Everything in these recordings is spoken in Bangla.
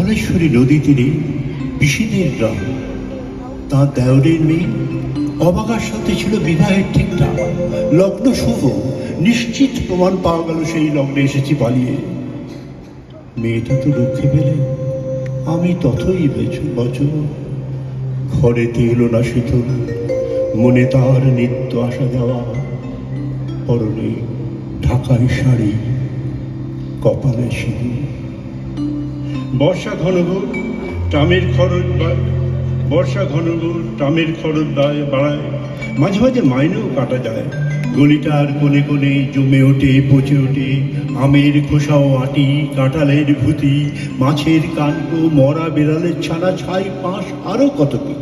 ধলেশ্বরী নদী তীরে পিসিদের গ্রাম। তাঁর দেওরের মেয়ে অবাকার সাথে ছিল বিবাহের ঠিকঠাক, লগ্ন শুভ, নিশ্চিত প্রমাণ পাওয়া গেল সেই লগ্নে এসেছি পালিয়ে। মেয়েটা তো রক্ষে পেলে, আমি ততই বছর ঘরেতে এলো না শীতল, মনে তার নিত্য আসা যাওয়া, পরনে ঢাকাই শাড়ি, কপালে সিঁদুর। বর্ষা ঘনঘোর ট্রামের খরচ বাড়ায়, মাঝে মাঝে মাইনেও কাটা যায়। গলিটার কোণে কোণে জমে ওঠে, পচে ওঠে আমের খোসাও আটি, কাঁঠালের ভুতি, মাছের কানকো, মরা বেড়ালের ছানা, ছাই পাঁশ, আরো কত কি।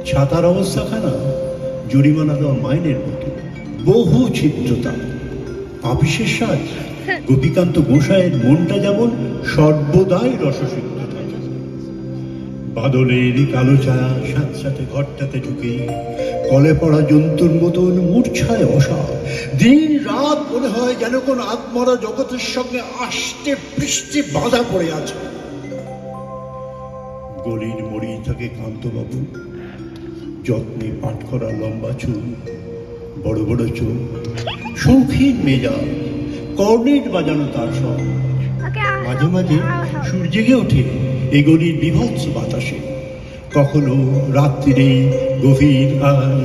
ছাতার অবস্থাখানা জরিমানা দেওয়া মাইনের মতো, বহু ছিদ্রতা। আপিসের সাজ গোপীকান্ত গোসাইয়ের মনটা যেমন সর্বদাই রসসিক্ত থাকে। বাদলের কালো ছায়া সাথে সাথে ঘরটাতে ঢুকে কলে পড়া জন্তুর মতন মূর্ছায় বসা। দিন রাত মনে হয় যেন কোন আত্মরা জগতের সঙ্গে আষ্টে পৃষ্ঠে বাঁধা পড়ে আছে। গলির মরি থাকে কান্তবাবু, যত্নে পাঠ করা লম্বা চুল, বড় বড় চোখ, শৌখিন মেজাজ, কর্নেট বাজানো তার সব। মাঝে মাঝে সুর জেগে ওঠে এই গলির বিভৎস বাতাসে, কখনো রাত্রিরে গভীর আয়,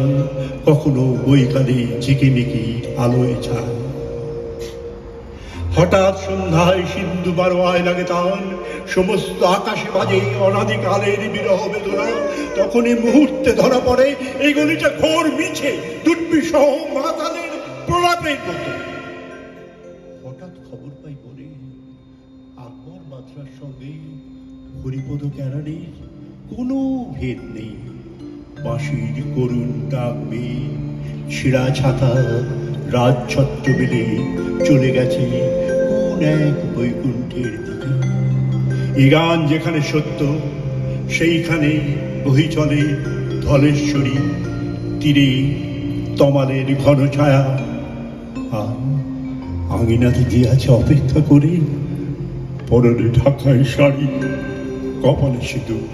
কখনো বৈকালে ঝিকিমিকি আলোয় ছায়। হঠাৎ সন্ধ্যায় সিন্ধু বারোয়ায় লাগে তান, সমস্ত আকাশে বাজে অনাদিকালের বিরহ বেদনা। তখনই মুহূর্তে ধরা পড়ে এই গলিটা ঘোর মিছে, দুর্বিষহ মাতালের প্রলাপের মতো। হঠাৎ খবর পাই বলে আকবর মাত্রার সঙ্গে হরিপদ ক্যারানের কোনো ভেদ নেই। বাঁশির করুণ ডাক বেয়ে ছিঁড়া ছাতা রাজছত্র বেলে চলে গেছে কোন এক বৈকুণ্ঠের দিকে। এ গান যেখানে সত্য, সেইখানে বহি চলে ধলেশ্বরী তীরে তমালের ঘন ছায়া। আর আঙিনাতে যে আছে অপেক্ষা করে, পরনে ঢাকায় শাড়ি, কপালে সিঁদুর।